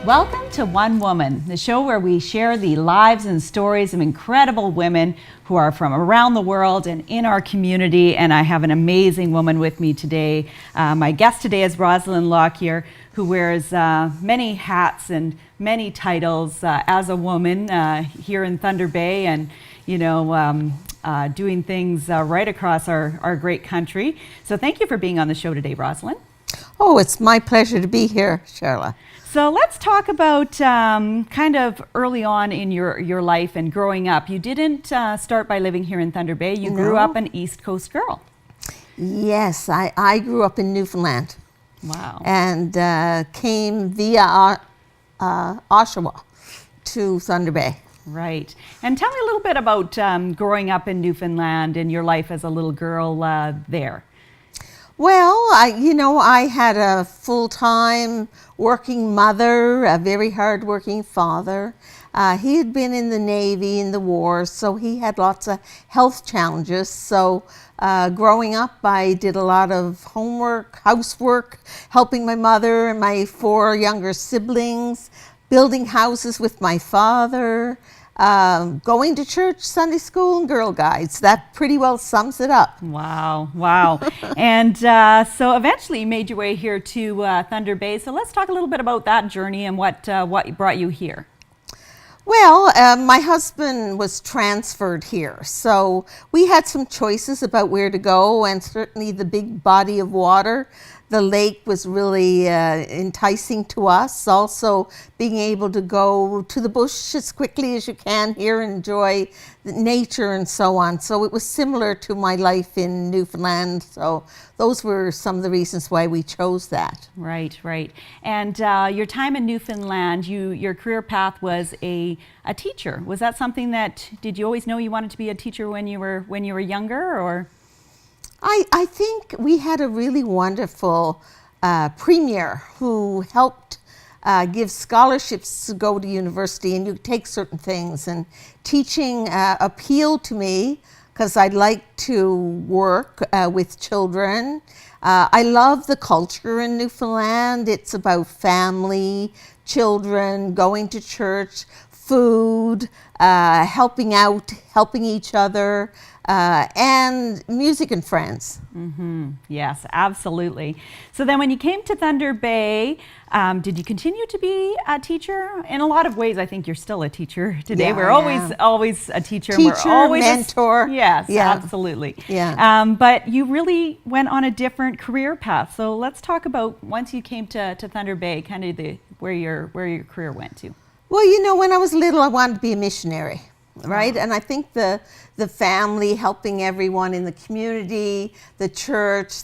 Welcome to One Woman, the show where we share the lives and stories of incredible women who are from around the world and in our community. And I have an amazing woman with me today. My guest today is Rosalind Lockyer, who wears many hats and many titles as a woman here in Thunder Bay, and doing things right across our great country. So thank you for being on the show today, Rosalind. Oh, it's my pleasure to be here, Sharla. So let's talk about kind of early on in your life and growing up. You didn't start by living here in Thunder Bay. You grew up an East Coast girl. Yes, I grew up in Newfoundland. Wow. And came via Oshawa to Thunder Bay. Right. And tell me a little bit about growing up in Newfoundland and your life as a little girl there. Well, I had a full-time working mother, a very hard-working father. He had been in the Navy in the war, so he had lots of health challenges. So growing up, I did a lot of homework, housework, helping my mother and my 4 younger siblings, building houses with my father, going to church, Sunday school, and Girl Guides. That pretty well sums it up. Wow, wow. And so eventually you made your way here to Thunder Bay. So let's talk a little bit about that journey and what brought you here. Well, my husband was transferred here, so we had some choices about where to go, and certainly the big body of water, the lake, was really enticing to us. Also, being able to go to the bush as quickly as you can here and enjoy the nature and so on. So it was similar to my life in Newfoundland. So those were some of the reasons why we chose that. Right, right. And your time in Newfoundland, your career path was a teacher. Was that something that, did you always know you wanted to be a teacher when you were younger, or? I think we had a really wonderful premier who helped give scholarships to go to university, and you take certain things. And teaching appealed to me because I like to work with children. I love the culture in Newfoundland. It's about family, children, going to church, food, helping out, helping each other, and music and friends. Mm-hmm. Yes, absolutely. So then when you came to Thunder Bay, did you continue to be a teacher? In a lot of ways, I think you're still a teacher today. Yeah, we're always a teacher. Teacher, we're always mentor. Yes, yeah. Absolutely. Yeah. But you really went on a different career path. So let's talk about, once you came to Thunder Bay, kind of where your career went to. Well, when I was little, I wanted to be a missionary, right? Wow. And I think the family, helping everyone in the community, the church,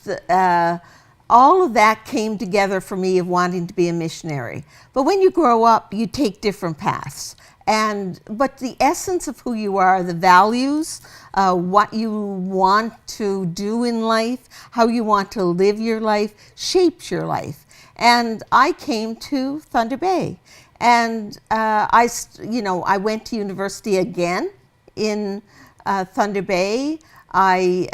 all of that came together for me of wanting to be a missionary. But when you grow up, you take different paths. But the essence of who you are, the values, what you want to do in life, how you want to live your life, shapes your life. And I came to Thunder Bay. And I went to university again in Thunder Bay. I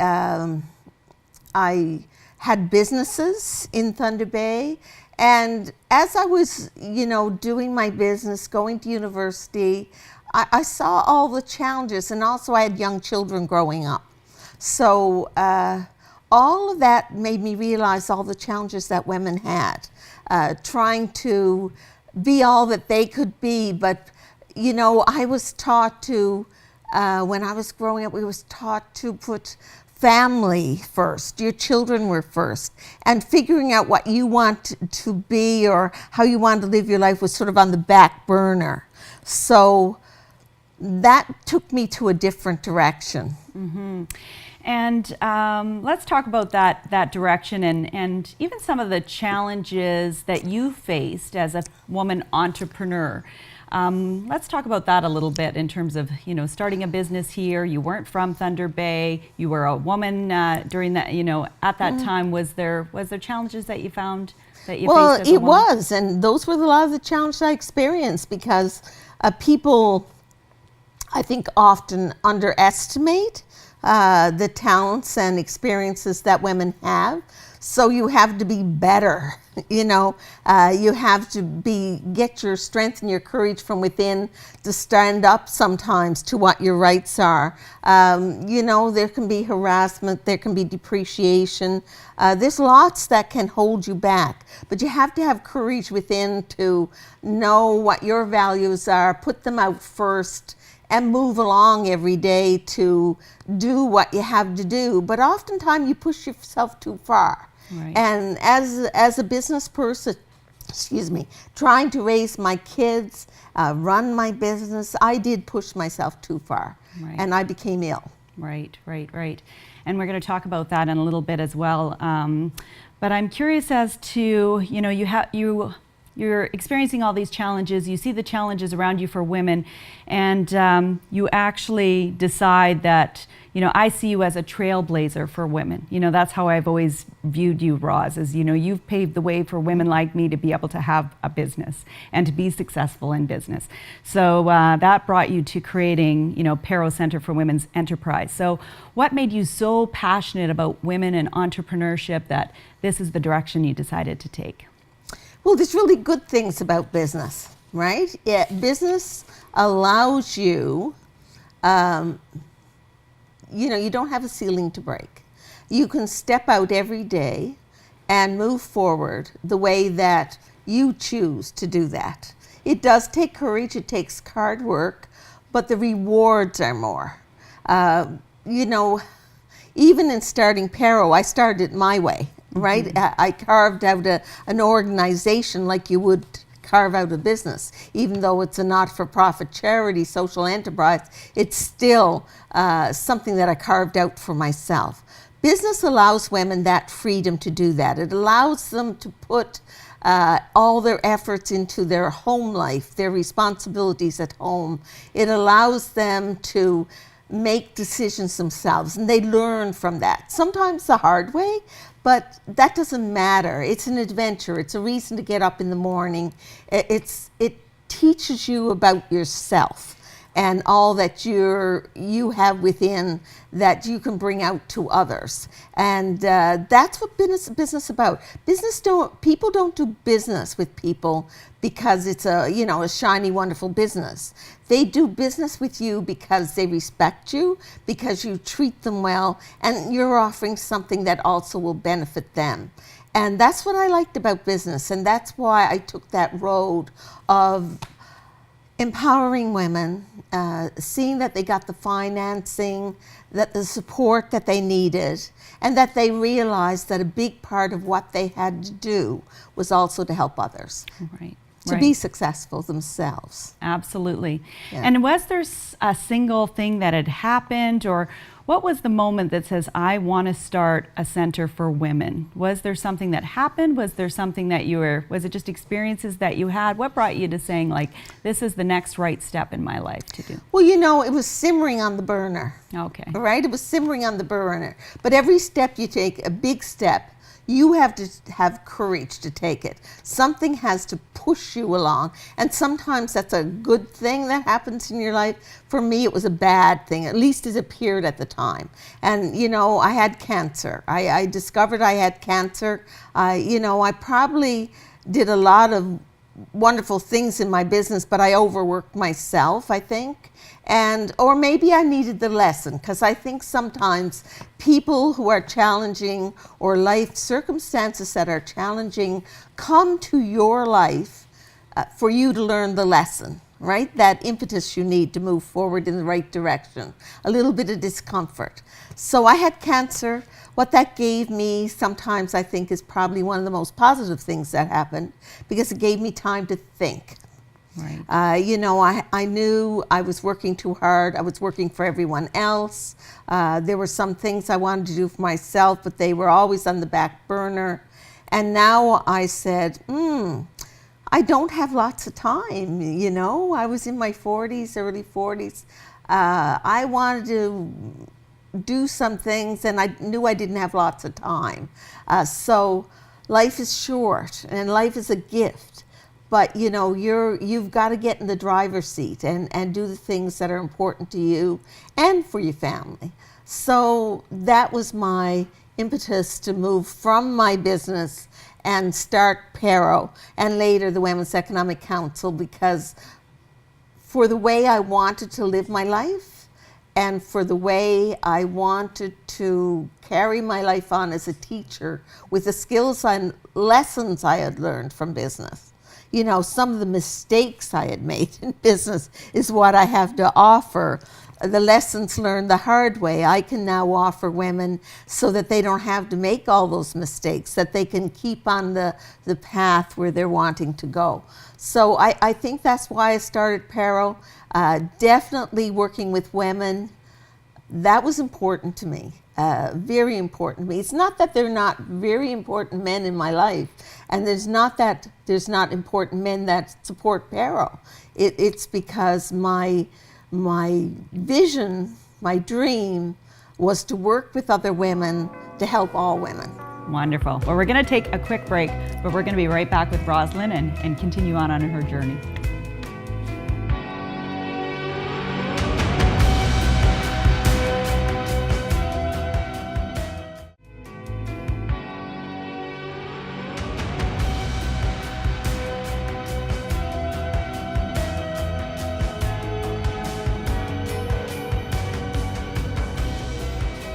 had businesses in Thunder Bay. And as I was, doing my business, going to university, I saw all the challenges. And also I had young children growing up. So all of that made me realize all the challenges that women had, trying to be all that they could be. But I was taught to, when I was growing up, we was taught to put family first. Your children were first, and figuring out what you want to be or how you want to live your life was sort of on the back burner. So that took me to a different direction. Mm-hmm. And let's talk about that direction and even some of the challenges that you faced as a woman entrepreneur. Let's talk about that a little bit in terms of, starting a business here. You weren't from Thunder Bay. You were a woman during that, at that time. Was there challenges that you found that you faced as a woman? Well, it was, and those were a lot of the challenges I experienced because people, I think, often underestimate the talents and experiences that women have. So you have to be better, you know. You have to get your strength and your courage from within to stand up sometimes to what your rights are. You know, there can be harassment, there can be depreciation. There's lots that can hold you back, but you have to have courage within to know what your values are, put them out first, and move along every day to do what you have to do. But oftentimes you push yourself too far. Right. And as a business person, trying to raise my kids, run my business, I did push myself too far. Right. And I became ill. Right. And we're going to talk about that in a little bit as well. But I'm curious as to, you know, you're experiencing all these challenges, you see the challenges around you for women, and you actually decide that, you know, I see you as a trailblazer for women. You know, that's how I've always viewed you, Roz, as, you know, you've paved the way for women like me to be able to have a business and to be successful in business. So that brought you to creating, you know, Perrow Center for Women's Enterprise. So what made you so passionate about women and entrepreneurship that this is the direction you decided to take? Well, there's really good things about business, right? Business allows you, you know, you don't have a ceiling to break. You can step out every day and move forward the way that you choose to do that. It does take courage, it takes hard work, but the rewards are more. You know, even in starting Perrow, I started my way. Right? Mm-hmm. I carved out an organization like you would carve out a business. Even though it's a not-for-profit charity, social enterprise, it's still something that I carved out for myself. Business allows women that freedom to do that. It allows them to put all their efforts into their home life, their responsibilities at home. It allows them to make decisions themselves, and they learn from that. Sometimes the hard way, but that doesn't matter. It's an adventure. It's a reason to get up in the morning. It teaches you about yourself and all that you have within that you can bring out to others. And that's what business about. People don't do business with people because it's a shiny, wonderful business. They do business with you because they respect you, because you treat them well, and you're offering something that also will benefit them. And that's what I liked about business, and that's why I took that road of empowering women, seeing that they got the financing, that the support that they needed, and that they realized that a big part of what they had to do was also to help others. Right. To be successful themselves. Absolutely. Yeah. And was there a single thing that had happened, or what was the moment that says, I want to start a center for women? Was there something that happened? Was there something that was it just experiences that you had? What brought you to saying, like, this is the next right step in my life to do? Well, you know, it was simmering on the burner. Okay. Right? It was simmering on the burner. But every step you take, a big step, you have to have courage to take it. Something has to push you along. And sometimes that's a good thing that happens in your life. For me, it was a bad thing. At least it appeared at the time. And, you know, I had cancer. I discovered I had cancer. I probably did a lot of wonderful things in my business, but I overworked myself, I think. Or maybe I needed the lesson, because I think sometimes people who are challenging or life circumstances that are challenging come to your life for you to learn the lesson, right? That impetus you need to move forward in the right direction, a little bit of discomfort. So I had cancer. What that gave me sometimes I think is probably one of the most positive things that happened, because it gave me time to think. Right. I knew I was working too hard. I was working for everyone else. There were some things I wanted to do for myself, but they were always on the back burner. And now I said, I don't have lots of time, you know. I was in my 40s, early 40s. I wanted to do some things, and I knew I didn't have lots of time. So life is short, and life is a gift. But, you know, you've got to get in the driver's seat and do the things that are important to you and for your family. So that was my impetus to move from my business and start Perrow and later the Women's Economic Council, because for the way I wanted to live my life and for the way I wanted to carry my life on as a teacher with the skills and lessons I had learned from business. You know, some of the mistakes I had made in business is what I have to offer. The lessons learned the hard way, I can now offer women so that they don't have to make all those mistakes, that they can keep on the path where they're wanting to go. So I think that's why I started Perrow. Definitely working with women, that was important to me, very important to me. It's not that there are not very important men in my life, and there's not that there's not important men that support Perrow. It's because my vision, my dream, was to work with other women to help all women. Wonderful. Well, we're going to take a quick break, but we're going to be right back with Rosalind and continue on her journey.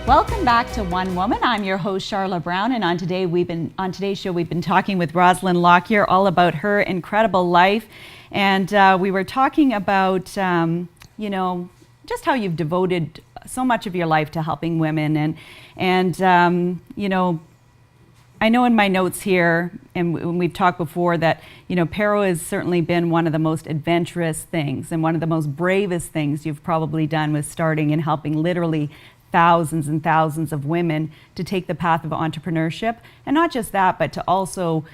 Welcome back to One Woman. I'm your host, Sharla Brown, and on today's show we've been talking with Rosalind Lockyer all about her incredible life, and we were talking about just how you've devoted so much of your life to helping women, and I know in my notes here, and we've talked before, that Perrow has certainly been one of the most adventurous things and one of the most bravest things you've probably done, with starting and helping literally thousands and thousands of women to take the path of entrepreneurship. And not just that, but to also,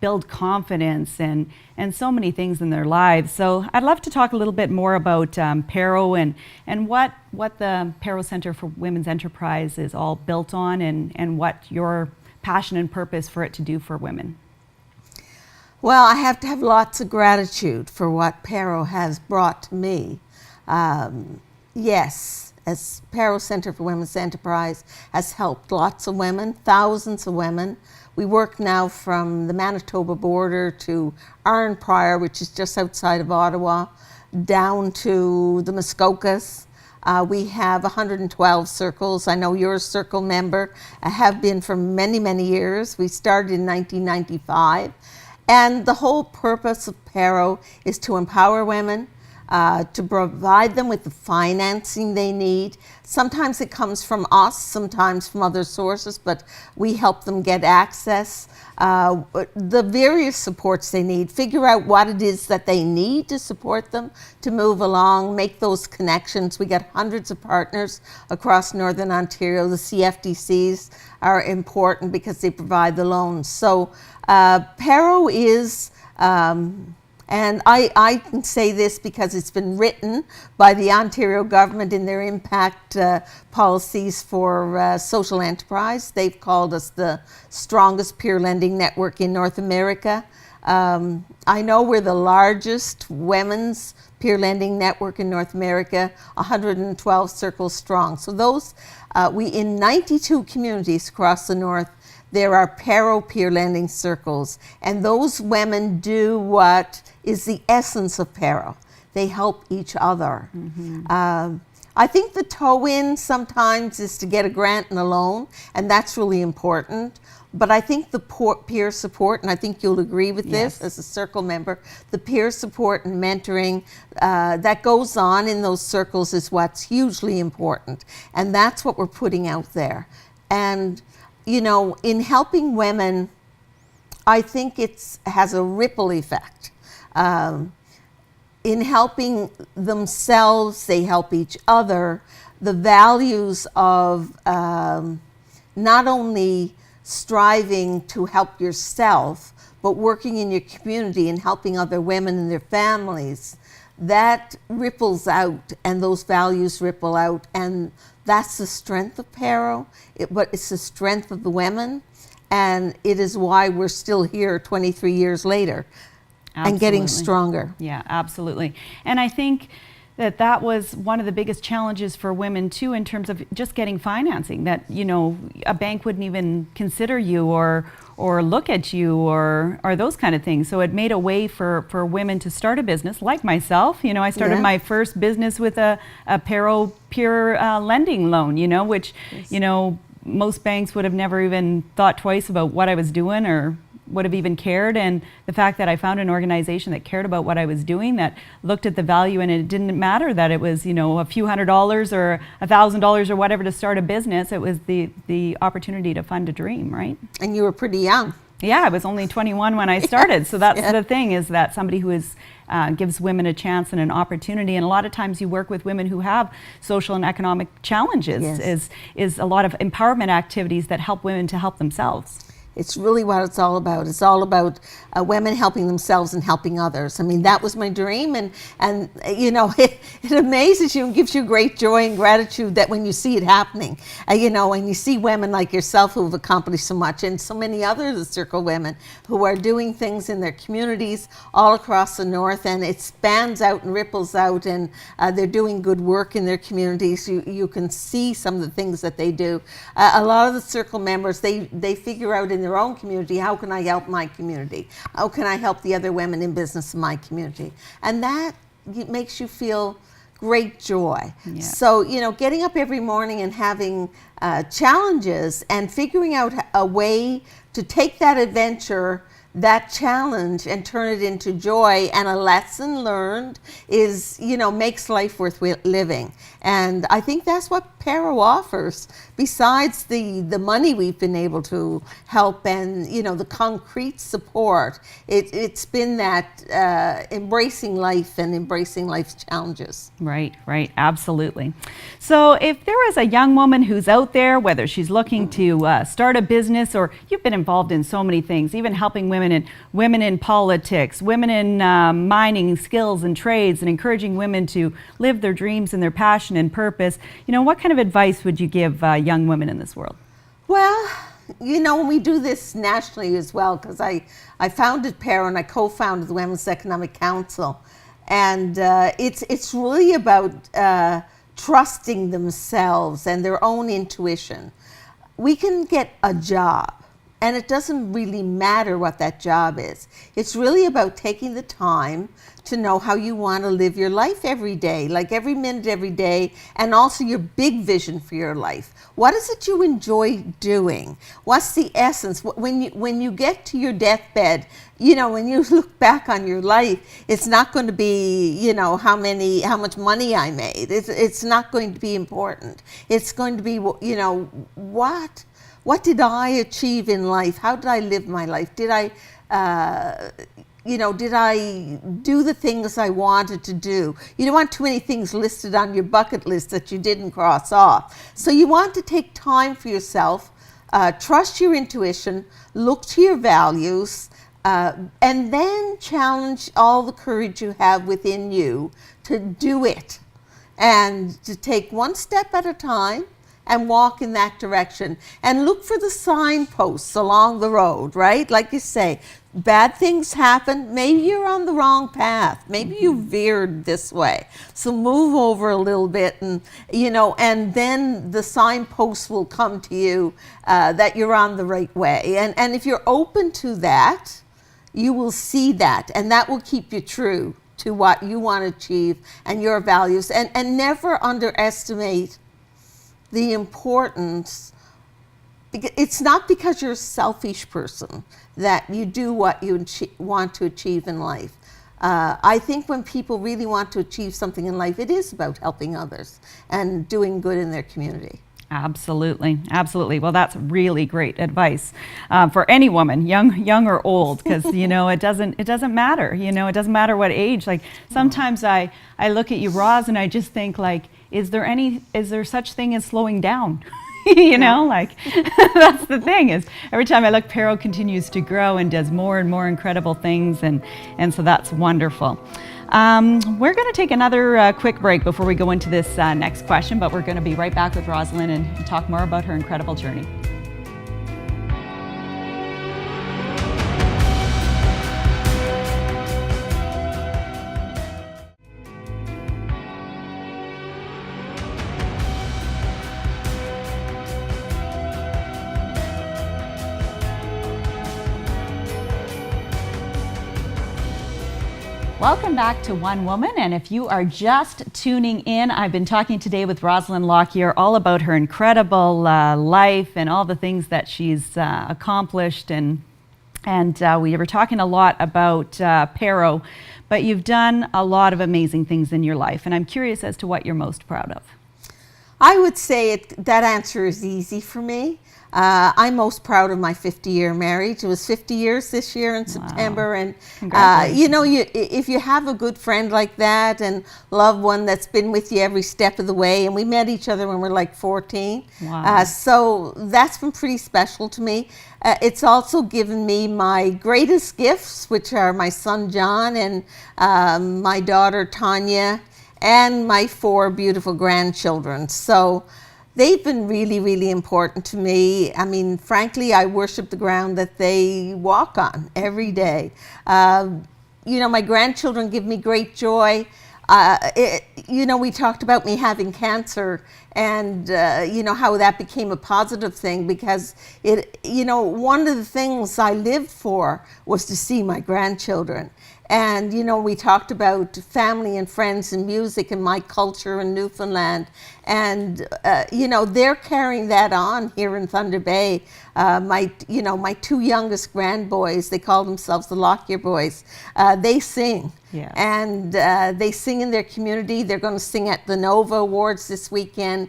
build confidence and so many things in their lives. So I'd love to talk a little bit more about Perrow and what the Perrow Center for Women's Enterprise is all built on, and what your passion and purpose for it to do for women. Well, I have to have lots of gratitude for what Perrow has brought to me. Yes. As Perrow Center for Women's Enterprise has helped lots of women, thousands of women. We work now from the Manitoba border to Arnprior, which is just outside of Ottawa, down to the Muskokas. We have 112 circles. I know you're a circle member. I have been for many, many years. We started in 1995. And the whole purpose of Perrow is to empower women, to provide them with the financing they need. Sometimes it comes from us, sometimes from other sources, but we help them get access, the various supports they need, figure out what it is that they need to support them to move along, make those connections. We got hundreds of partners across Northern Ontario. The CFDCs are important because they provide the loans. So Perrow is and I can say this because it's been written by the Ontario government in their impact policies for social enterprise. They've called us the strongest peer lending network in North America. I know we're the largest women's peer lending network in North America, 112 circles strong. So those, we in 92 communities across the north, there are Perrow peer lending circles, and those women do what is the essence of Perrow. They help each other. Mm-hmm. I think the toe-in sometimes is to get a grant and a loan, and that's really important. But I think the peer support, and I think you'll agree with this as a circle member, the peer support and mentoring that goes on in those circles is what's hugely important. And that's what we're putting out there. And in helping women, I think it has a ripple effect. In helping themselves, they help each other. The values of not only striving to help yourself, but working in your community and helping other women and their families, that ripples out, and those values ripple out, and that's the strength of Perrow, but it's the strength of the women, and it is why we're still here 23 years later. Absolutely. And getting stronger. Yeah, absolutely. And I think that was one of the biggest challenges for women too, in terms of just getting financing, that, you know, a bank wouldn't even consider you or look at you or those kind of things. So it made a way for women to start a business, like myself. You know, I started my first business with a Perrow pure lending loan, you know, which, you know, most banks would have never even thought twice about what I was doing or would have even cared. And the fact that I found an organization that cared about what I was doing, that looked at the value, and it didn't matter that it was, you know, a few $100s or $1,000 or whatever to start a business. It was the opportunity to fund a dream, right? And you were pretty young. Yeah, I was only 21 when I started. So that's the thing, is that somebody who is gives women a chance and an opportunity. And a lot of times you work with women who have social and economic challenges, is a lot of empowerment activities that help women to help themselves. It's really what it's all about. It's all about women helping themselves and helping others. I mean, that was my dream, and you know, it amazes you and gives you great joy and gratitude that when you see it happening, you know, when you see women like yourself who have accomplished so much, and so many other the Circle women who are doing things in their communities all across the North, and it spans out and ripples out, and they're doing good work in their communities. You can see some of the things that they do. A lot of the Circle members, they figure out in their own community, how can I help my community? How can I help the other women in business in my community? And that makes you feel great joy. Yeah. So, you know, getting up every morning and having challenges and figuring out a way to take that adventure, that challenge, and turn it into joy and a lesson learned is, you know, makes life worth living. And I think that's what Perrow offers, besides the money we've been able to help and, you know, the concrete support. It's been that embracing life and embracing life's challenges. Right, absolutely. So if there is a young woman who's out there, whether she's looking to start a business, or you've been involved in so many things, even helping women in politics, women in mining skills and trades, and encouraging women to live their dreams and their passion and purpose, you know, what kind of advice would you give young women in this world? Well, you know, we do this nationally as well, because I founded Perrow and I co-founded the Women's Economic Council, and it's really about trusting themselves and their own intuition. We can get a job, and it doesn't really matter what that job is. It's really about taking the time to know how you want to live your life every day, like every minute, every day, and also your big vision for your life. What is it you enjoy doing? What's the essence? When you get to your deathbed, you know, when you look back on your life, it's not going to be, you know, how much money I made. It's not going to be important. It's going to be, you know, what did I achieve in life? How did I live my life? Did I do the things I wanted to do? You don't want too many things listed on your bucket list that you didn't cross off. So you want to take time for yourself, trust your intuition, look to your values, and then challenge all the courage you have within you to do it, and to take one step at a time and walk in that direction, and look for the signposts along the road, right? Like you say, bad things happen. Maybe you're on the wrong path. Maybe you veered this way. So move over a little bit, and, you know, and then the signposts will come to you that you're on the right way. And if you're open to that, you will see that, and that will keep you true to what you want to achieve and your values. And never underestimate the importance. It's not because you're a selfish person that you do what you want to achieve in life. I think when people really want to achieve something in life, it is about helping others and doing good in their community. Absolutely. Well, that's really great advice for any woman, young or old, because, you know, it doesn't matter. You know, it doesn't matter what age. Like, sometimes I look at you, Roz, and I just think, like, is there such thing as slowing down? You know, like, that's the thing, is every time I look, Perrow continues to grow and does more and more incredible things, and so that's wonderful. We're going to take another quick break before we go into this next question, but we're going to be right back with Rosalind and talk more about her incredible journey. Welcome back to One Woman, and if you are just tuning in, I've been talking today with Rosalind Lockyer all about her incredible life and all the things that she's accomplished, and we were talking a lot about Perrow, but you've done a lot of amazing things in your life, and I'm curious as to what you're most proud of. I would say that answer is easy for me. I'm most proud of my 50-year marriage. It was 50 years this year in September, and you know, if you have a good friend like that and loved one that's been with you every step of the way, and we met each other when we were like 14, so that's been pretty special to me. It's also given me my greatest gifts, which are my son John and my daughter Tanya, and my 4 beautiful grandchildren. So they've been really, really important to me. I mean, frankly, I worship the ground that they walk on every day. You know, my grandchildren give me great joy. You know, we talked about me having cancer, and you know, how that became a positive thing, because you know, one of the things I lived for was to see my grandchildren. And you know, we talked about family and friends and music and my culture in Newfoundland, and you know, they're carrying that on here in Thunder Bay. My 2 youngest grandboys, they call themselves the Lockyer boys. They sing, and they sing in their community. They're going to sing at the Nova Awards this weekend.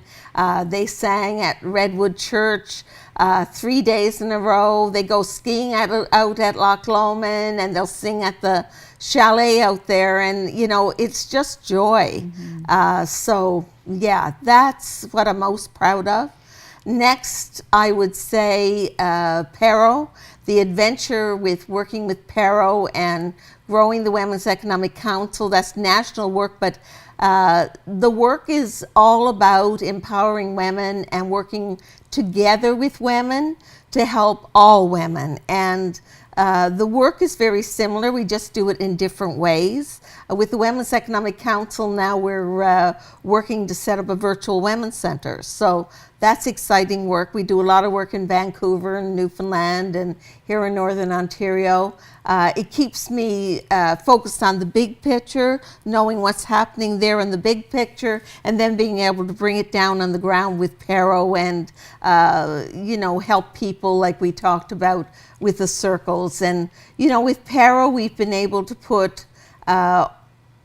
They sang at Redwood Church 3 days in a row. They go skiing out at Loch Lomond, and they'll sing at the chalet out there, and you know, it's just joy. So yeah, that's what I'm most proud of. Next, I would say Perrow, the adventure with working with Perrow and growing the Women's Economic Council. That's national work, but the work is all about empowering women and working together with women to help all women. And the work is very similar. We just do it in different ways. With the Women's Economic Council now, we're working to set up a virtual women's center. So that's exciting work. We do a lot of work in Vancouver and Newfoundland and here in Northern Ontario. It keeps me focused on the big picture, knowing what's happening there in the big picture, and then being able to bring it down on the ground with Perrow and you know, help people like we talked about with the circles. And you know, with Perrow, we've been able to put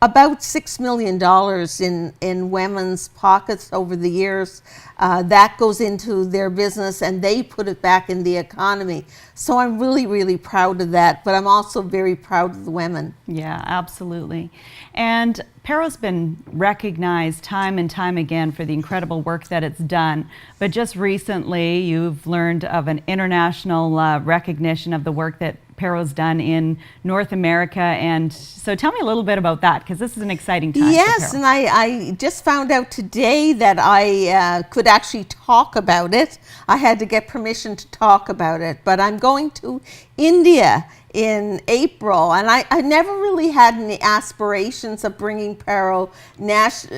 about $6 million in women's pockets over the years. That goes into their business, and they put it back in the economy. So I'm really, really proud of that, but I'm also very proud of the women. Yeah, absolutely. And Perrow's been recognized time and time again for the incredible work that it's done. But just recently, you've learned of an international recognition of the work that Perrow's done in North America. And so tell me a little bit about that, because this is an exciting time. Yes, and I just found out today that I could actually talk about it. I had to get permission to talk about it, but I'm going to India in April, and I never really had any aspirations of bringing Perrow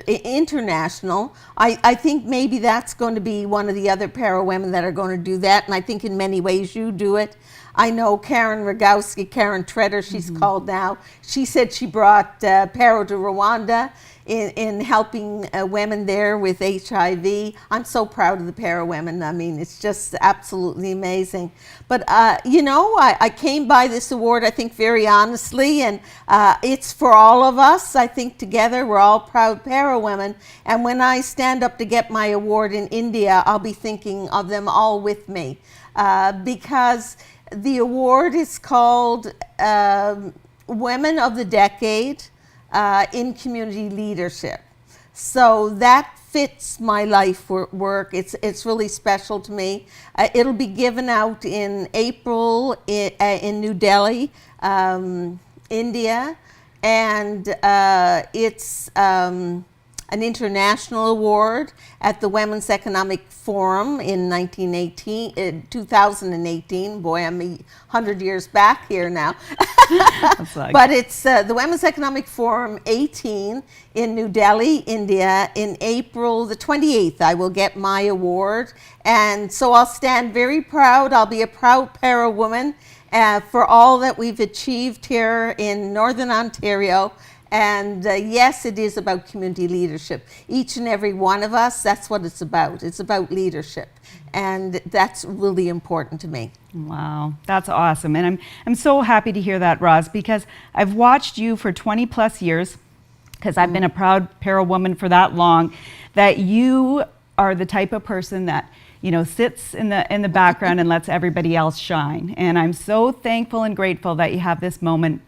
international. I think maybe that's going to be one of the other Perrow women that are going to do that, and I think in many ways you do it. I know Karen Rogowski, Karen Treader, she's called now. She said she brought Perrow to Rwanda in helping women there with HIV. I'm so proud of the Perrow women. I mean, it's just absolutely amazing. But, you know, I came by this award, I think, very honestly, and it's for all of us. I think together we're all proud Perrow women. And when I stand up to get my award in India, I'll be thinking of them all with me, because the award is called Women of the Decade in Community Leadership. So that fits my life work. It's really special to me. It'll be given out in April in New Delhi, India, and it's an international award at the Women's Economic Forum in 2018. Boy, I'm 100 years back here now. But it's the Women's Economic Forum 18 in New Delhi, India, in April the 28th. I will get my award. And so I'll stand very proud. I'll be a proud Perrow woman. for all that we've achieved here in Northern Ontario. And yes, it is about community leadership. Each and every one of us, that's what it's about. It's about leadership. And that's really important to me. Wow, that's awesome. And I'm so happy to hear that, Roz, because I've watched you for 20 plus years, because I've been a proud Perrow woman for that long, that you are the type of person that, you know, sits in the background and lets everybody else shine. And I'm so thankful and grateful that you have this moment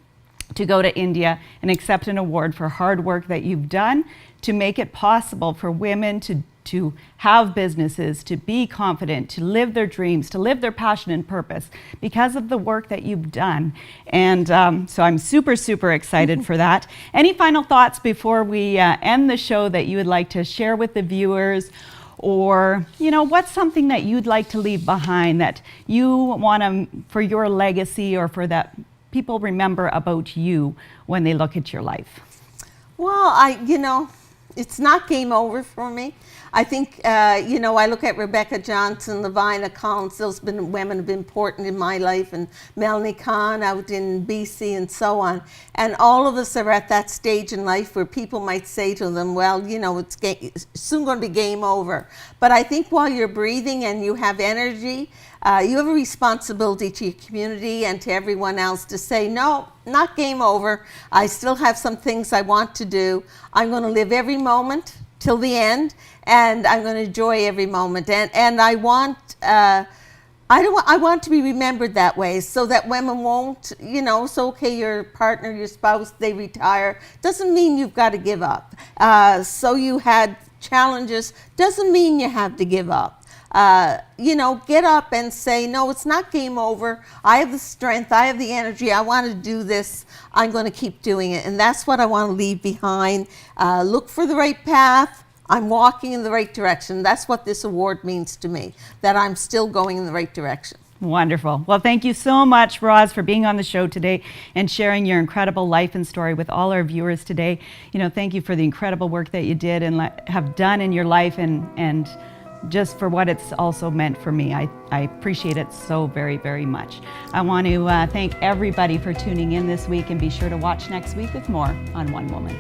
to go to India and accept an award for hard work that you've done to make it possible for women to have businesses, to be confident, to live their dreams, to live their passion and purpose because of the work that you've done. And so I'm super, super excited for that. Any final thoughts before we end the show that you would like to share with the viewers? Or, you know, what's something that you'd like to leave behind that you want to, for your legacy, or for that people remember about you when they look at your life? Well, you know, it's not game over for me. I think, you know, I look at Rebecca Johnson, Lavina Collins, those women have been important in my life, and Melanie Kahn out in BC and so on. And all of us are at that stage in life where people might say to them, well, you know, it's soon going to be game over. But I think while you're breathing and you have energy, you have a responsibility to your community and to everyone else to say, no, not game over. I still have some things I want to do. I'm going to live every moment till the end, and I'm going to enjoy every moment. And I want, I want to be remembered that way, so that women won't, you know, so okay, your partner, your spouse, they retire, doesn't mean you've got to give up. So you had challenges, doesn't mean you have to give up. You know, get up and say, no, it's not game over. I have the strength, I have the energy, I want to do this, I'm going to keep doing it. And that's what I want to leave behind. Look for the right path. I'm walking in the right direction. That's what this award means to me, that I'm still going in the right direction. Wonderful. Well, thank you so much, Roz, for being on the show today and sharing your incredible life and story with all our viewers today. You know, thank you for the incredible work that you did and have done in your life, and just for what it's also meant for me. I appreciate it so very, very much. I want to thank everybody for tuning in this week, and be sure to watch next week with more on One Woman.